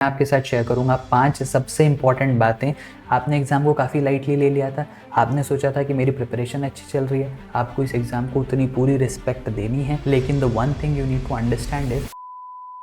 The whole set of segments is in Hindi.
आपके साथ शेयर करूंगा 5 सबसे इंपॉर्टेंट बातें। आपने एग्ज़ाम को काफ़ी लाइटली ले लिया था, आपने सोचा था कि मेरी प्रिपरेशन अच्छी चल रही है, आपको इस एग्ज़ाम को उतनी पूरी रिस्पेक्ट देनी है, लेकिन the one thing you need to understand is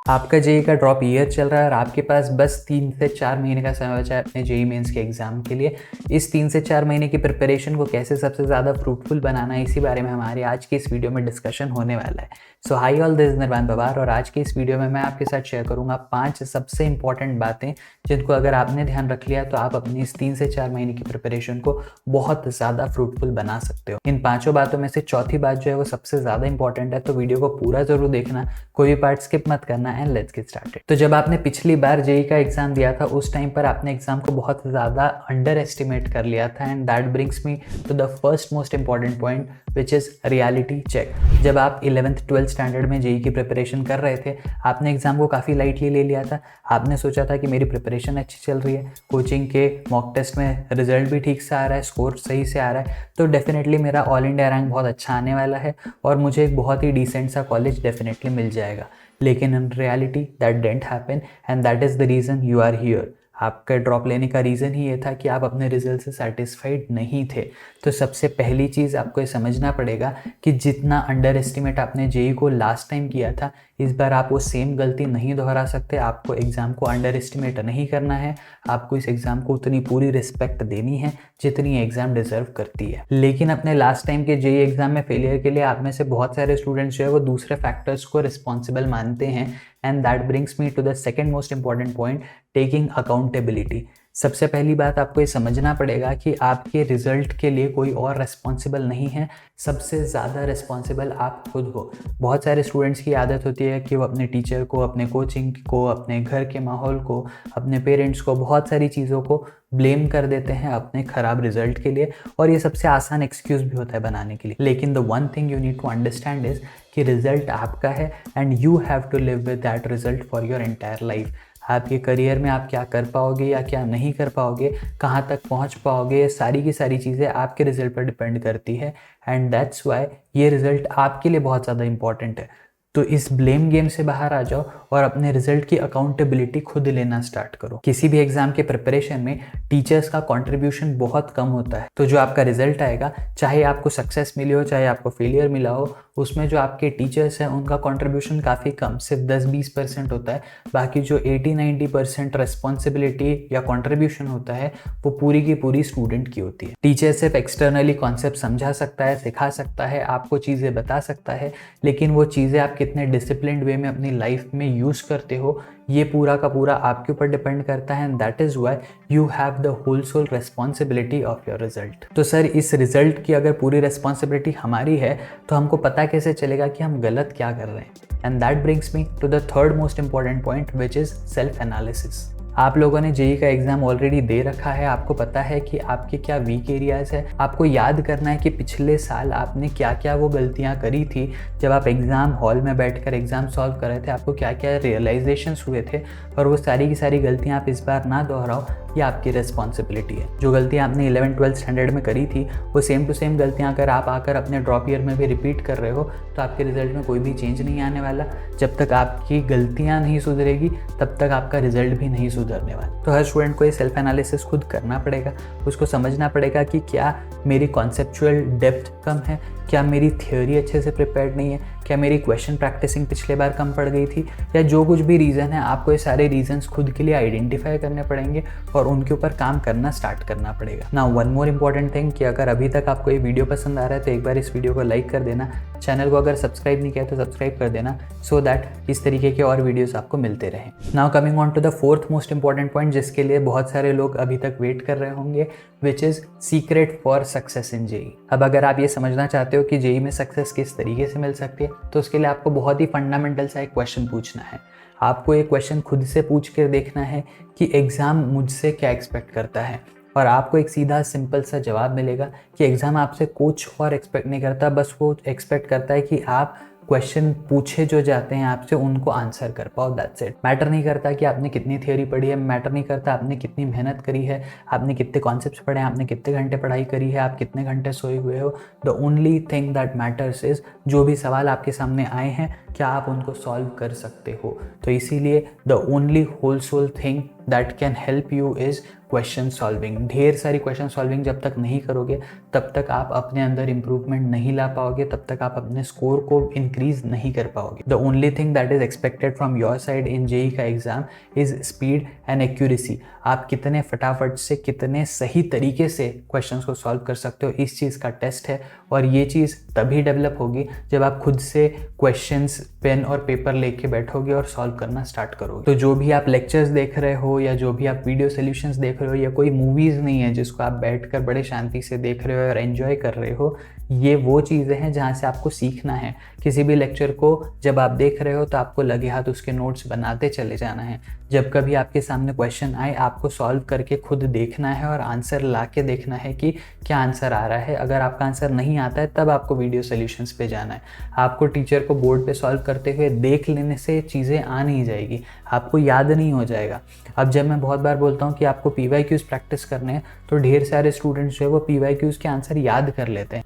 आपका जेई का ड्रॉप ईयर चल रहा है और आपके पास बस 3 से 4 महीने का समय बचा है अपने जेई मेंस के एग्ज़ाम के लिए। इस 3 से 4 महीने की प्रिपरेशन को कैसे सबसे ज़्यादा फ्रूटफुल बनाना है, इसी बारे में हमारे आज की इस वीडियो में डिस्कशन होने वाला है। सो हाई ऑल, दिस इज निर्वाण पवार और आज की इस वीडियो में मैं आपके साथ शेयर करूंगा 5 सबसे इंपॉर्टेंट बातें जिनको अगर आपने ध्यान रख लिया तो आप अपनी इस 3 से 4 महीने की प्रिपरेशन को बहुत ज़्यादा फ्रूटफुल बना सकते हो। इन 5 बातों में से चौथी बात जो है वो सबसे ज़्यादा इंपॉर्टेंट है, तो वीडियो को पूरा ज़रूर देखना, कोई भी पार्ट स्किप मत करना एंड लेट्स गेट स्टार्टेड। तो जब आपने पिछली बार जेई का एग्जाम दिया था उस टाइम पर आपने एग्जाम को बहुत ज़्यादा अंडर एस्टिमेट कर लिया था and that brings me to the first most important point which is reality check. जब आप 11th 12th स्टैंडर्ड में जेई की प्रिपरेशन कर रहे थे, आपने एग्जाम को काफ़ी लाइटली ले लिया था, आपने सोचा था कि मेरी प्रिपरेशन अच्छी चल रही है, कोचिंग के मॉक टेस्ट में रिजल्ट भी ठीक से आ रहा है, स्कोर सही से आ रहा है, तो डेफिनेटली मेरा ऑल इंडिया रैंक बहुत अच्छा आने वाला है और मुझे एक बहुत ही डिसेंट सा कॉलेज डेफिनेटली मिल जाएगा। लेकिन in reality that didn't happen and that is the reason you are here. आपका ड्रॉप लेने का रीज़न ही ये था कि आप अपने रिजल्ट से सेटिस्फाइड नहीं थे। तो सबसे पहली चीज़ आपको ये समझना पड़ेगा कि जितना अंडर एस्टिमेट आपने जेई को लास्ट टाइम किया था, इस बार आप वो सेम गलती नहीं दोहरा सकते। आपको एग्ज़ाम को अंडर एस्टिमेट नहीं करना है, आपको इस एग्ज़ाम को उतनी पूरी रिस्पेक्ट देनी है जितनी एग्ज़ाम डिज़र्व करती है। लेकिन अपने लास्ट टाइम के जेई एग्ज़ाम में फेलियर के लिए आप में से बहुत सारे स्टूडेंट्स जो है वो दूसरे फैक्टर्स को रिस्पॉन्सिबल मानते हैं and that brings me to the second most important point, taking accountability. सबसे पहली बात आपको ये समझना पड़ेगा कि आपके रिजल्ट के लिए कोई और रिस्पॉन्सिबल नहीं है, सबसे ज़्यादा रिस्पॉन्सिबल आप खुद हो। बहुत सारे स्टूडेंट्स की आदत होती है कि वो अपने टीचर को, अपने कोचिंग को, अपने घर के माहौल को, अपने पेरेंट्स को, बहुत सारी चीज़ों को ब्लेम कर देते हैं अपने ख़राब रिजल्ट के लिए, और ये सबसे आसान एक्सक्यूज़ भी होता है बनाने के लिए। लेकिन the one thing you need to understand is कि रिजल्ट आपका है and you have to live with that result for your entire life. आपके करियर में आप क्या कर पाओगे या क्या नहीं कर पाओगे, कहाँ तक पहुँच पाओगे, ये सारी की सारी चीज़ें आपके रिजल्ट पर डिपेंड करती है एंड दैट्स वाई ये रिज़ल्ट आपके लिए बहुत ज़्यादा इंपॉर्टेंट है। तो इस ब्लेम गेम से बाहर आ जाओ और अपने रिजल्ट की अकाउंटेबिलिटी खुद लेना स्टार्ट करो। किसी भी एग्जाम के प्रिपरेशन में टीचर्स का कंट्रीब्यूशन बहुत कम होता है, तो जो आपका रिजल्ट आएगा, चाहे आपको सक्सेस मिली हो चाहे आपको फेलियर मिला हो, उसमें जो आपके टीचर्स हैं उनका कंट्रीब्यूशन काफ़ी कम, सिर्फ 10-20% होता है। बाकी जो 80-90% रिस्पॉन्सिबिलिटी या कंट्रीब्यूशन होता है वो पूरी की पूरी स्टूडेंट की होती है। टीचर सिर्फ एक्सटर्नली कॉन्सेप्ट समझा सकता है, सिखा सकता है, आपको चीज़ें बता सकता है, लेकिन वो चीज़ें आप कितने डिसिप्लिन्ड वे में अपनी लाइफ में यूज़ करते हो ये पूरा का पूरा आपके ऊपर डिपेंड करता है and that is why you have the whole sole responsibility of your result. तो सर, इस रिजल्ट की अगर पूरी रिस्पॉन्सिबिलिटी हमारी है तो हमको पता कैसे चलेगा कि हम गलत क्या कर रहे हैं? And that brings me to the third most important point which is self analysis. आप लोगों ने जेई का एग्जाम ऑलरेडी दे रखा है, आपको पता है कि आपके क्या वीक एरियाज है। आपको याद करना है कि पिछले साल आपने क्या क्या वो गलतियां करी थी। जब आप एग्ज़ाम हॉल में बैठकर एग्ज़ाम सॉल्व कर रहे थे, आपको क्या क्या रियलाइजेशंस हुए थे, और वो सारी की सारी गलतियां आप इस बार ना दोहराओ, ये आपकी रिस्पॉन्सिबिलिटी है। जो गलतियां आपने 11th 12th स्टैंडर्ड में करी थी वो सेम टू सेम गलतियां अगर आप आकर अपने ड्रॉप ईयर में भी रिपीट कर रहे हो तो आपके रिजल्ट में कोई भी चेंज नहीं आने वाला। जब तक आपकी गलतियां नहीं सुधरेगी तब तक आपका रिजल्ट भी नहीं सुधरने वाला। तो हर स्टूडेंट को ये सेल्फ एनालिसिस खुद करना पड़ेगा, उसको समझना पड़ेगा कि क्या मेरी कॉन्सेप्चुअल डेप्थ कम है, क्या मेरी थ्योरी अच्छे से प्रिपेयर्ड नहीं है, क्या मेरी क्वेश्चन प्रैक्टिसिंग पिछले बार कम पड़ गई थी, या जो कुछ भी रीज़न है, आपको ये सारे रीजंस खुद के लिए आइडेंटिफाई करने पड़ेंगे और उनके ऊपर काम करना स्टार्ट करना पड़ेगा। Now one more important thing कि अगर अभी तक आपको ये वीडियो पसंद आ रहा है तो एक बार इस वीडियो को लाइक कर देना, चैनल को अगर सब्सक्राइब नहीं किया तो सब्सक्राइब कर देना सो दैट इस तरीके के और वीडियोस आपको मिलते रहें। Now coming on to the fourth most important point जिसके लिए बहुत सारे लोग अभी तक वेट कर रहे होंगे, which is secret for success in JEE. अब अगर आप ये समझना चाहते हो कि जेई में सक्सेस किस तरीके से मिल सकती है तो उसके लिए आपको बहुत ही फंडामेंटल सा एक क्वेश्चन पूछना है। आपको ये क्वेश्चन खुद से पूछ कर देखना है कि एग्ज़ाम मुझसे क्या एक्सपेक्ट करता है, और आपको एक सीधा सिंपल सा जवाब मिलेगा कि एग्ज़ाम आपसे कुछ और एक्सपेक्ट नहीं करता, बस वो एक्सपेक्ट करता है कि आप क्वेश्चन पूछे जो जाते हैं आपसे उनको आंसर कर पाओ, दैट्स इट। मैटर नहीं करता कि आपने कितनी थ्योरी पढ़ी है, मैटर नहीं करता आपने कितनी मेहनत करी है, आपने कितने कॉन्सेप्ट्स पढ़े हैं, आपने कितने घंटे पढ़ाई करी है, आप कितने घंटे सोए हुए हो। The only thing that matters is जो भी सवाल आपके सामने आए हैं क्या आप उनको सॉल्व कर सकते हो। तो इसीलिए the only whole sole thing that can help you is question solving. ढेर सारी क्वेश्चन सॉल्विंग जब तक नहीं करोगे तब तक आप अपने अंदर इंप्रूवमेंट नहीं ला पाओगे, तब तक आप अपने स्कोर को इंक्रीज नहीं कर पाओगे। The only thing that is expected from your side in JEE का exam is speed and accuracy. आप कितने फटाफट से कितने सही तरीके से क्वेश्चंस को सॉल्व कर सकते हो, इस चीज़ का टेस्ट है। और ये चीज़ तभी डेवलप होगी जब आप खुद से क्वेश्चंस पेन और पेपर लेके बैठोगे और सॉल्व करना स्टार्ट करोगे। तो जो भी आप लेक्चर्स देख रहे हो या जो भी आप वीडियो सोल्यूशंस देख रहे हो, या कोई मूवीज़ नहीं है जिसको आप बैठकर बड़े शांति से देख रहे हो और एंजॉय कर रहे हो, ये वो चीज़ें हैं जहाँ से आपको सीखना है। किसी भी लेक्चर को जब आप देख रहे हो तो आपको लगे हाथ उसके नोट्स बनाते चले जाना है। जब कभी आपके सामने क्वेश्चन आए आपको सॉल्व करके खुद देखना है और आंसर ला के देखना है कि क्या आंसर आ रहा है। अगर आपका आंसर नहीं आता है तब आपको वीडियो सोल्यूशंस पे जाना है। आपको टीचर को बोर्ड पे सॉल्व करते हुए देख लेने से चीज़ें आ नहीं जाएगी, आपको याद नहीं हो जाएगा। अब जब मैं बहुत बार बोलता हूँ कि आपको PYQs प्रैक्टिस करने हैं तो ढेर सारे स्टूडेंट्स जो है वो PYQs के आंसर याद कर लेते हैं।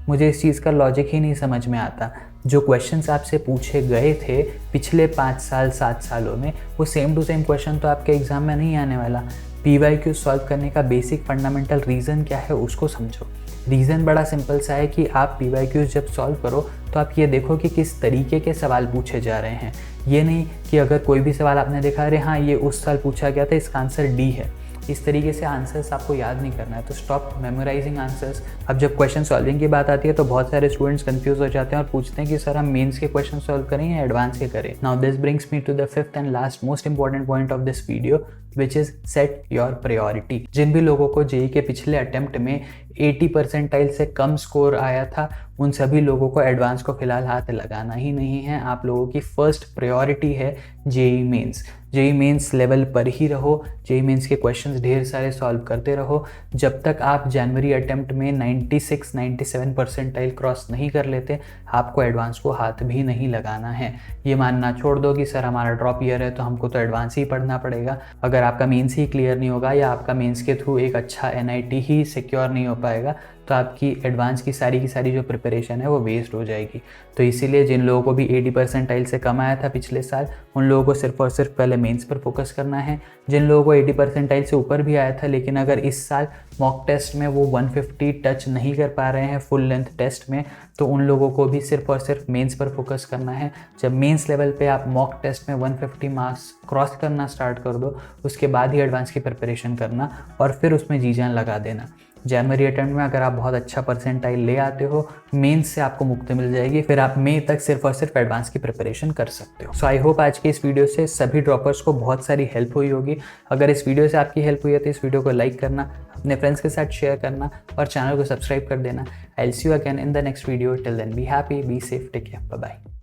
मुझे इस चीज़ का लॉजिक ही नहीं समझ में आता। जो क्वेश्चंस आपसे पूछे गए थे पिछले 5 साल 7 सालों में, वो सेम टू सेम क्वेश्चन तो आपके एग्जाम में नहीं आने वाला। PYQ सॉल्व करने का बेसिक फंडामेंटल रीज़न क्या है उसको समझो। रीज़न बड़ा सिंपल सा है कि आप PYQ जब सॉल्व करो तो आप ये देखो कि किस तरीके के सवाल पूछे जा रहे हैं। ये नहीं कि अगर कोई भी सवाल आपने देखा अरे हाँ ये उस साल पूछा गया था इसका आंसर D है, इस तरीके से आंसर्स आपको याद नहीं करना है। तो स्टॉप मेमोराइजिंग आंसर्स। अब जब क्वेश्चन सॉल्विंग की बात आती है तो बहुत सारे स्टूडेंट्स कंफ्यूज हो जाते हैं और पूछते हैं कि सर हम मेंस के क्वेश्चन सॉल्व करें या एडवांस के करें। Now this brings me to the fifth and last most important point of this video which is set your priority. जिन भी लोगों को जेई के पिछले अटेम्प्ट में 80 परसेंटाइल से कम स्कोर आया था उन सभी लोगों को एडवांस को फिलहाल हाथ लगाना ही नहीं है। आप लोगों की फर्स्ट प्रायोरिटी है JEE mains. JEE mains level पर ही रहो, जेई मेंस के क्वेश्चंस ढेर सारे सॉल्व करते रहो। जब तक आप जनवरी अटेम्प्ट में 96-97 परसेंटाइल क्रॉस नहीं कर लेते आपको एडवांस को हाथ भी नहीं लगाना है। ये मानना छोड़ दो कि सर हमारा ड्रॉप ईयर है तो हमको तो एडवांस ही पढ़ना पड़ेगा। अगर आपका मेंस ही क्लियर नहीं होगा या आपका मेंस के थ्रू एक अच्छा NIT ही सिक्योर नहीं हो पाएगा तो आपकी एडवांस की सारी जो प्रिपरेशन है वो वेस्ट हो जाएगी। तो इसीलिए जिन लोगों को भी 80 परसेंटाइल से कम आया था पिछले साल उन लोगों को सिर्फ और सिर्फ पहले मेंस पर फोकस करना है। जिन लोगों को 80 परसेंटाइल से ऊपर भी आया था लेकिन अगर इस साल मॉक टेस्ट में वो 150 टच नहीं कर पा रहे हैं फुल लेंथ टेस्ट में तो उन लोगों को भी सिर्फ और सिर्फ मेंस पर फोकस करना है। जब मेंस लेवल पे आप मॉक टेस्ट में 150 मार्क्स क्रॉस करना स्टार्ट कर दो उसके बाद ही एडवांस की प्रिपरेशन करना और फिर उसमें जी जान लगा देना। जनवरी अटेम्प्ट में अगर आप बहुत अच्छा परसेंटाइल ले आते हो मेंस से आपको मुक्ति मिल जाएगी, फिर आप मई तक सिर्फ और सिर्फ एडवांस की प्रिपरेशन कर सकते हो। सो आई होप आज के इस वीडियो से सभी ड्रॉपर्स को बहुत सारी हेल्प हुई होगी। अगर इस वीडियो से आपकी हेल्प हुई है तो इस वीडियो को लाइक करना, अपने फ्रेंड्स के साथ शेयर करना और चैनल को सब्सक्राइब कर देना। I will see you again in the next video. Till then be happy, be safe, take care, bye bye.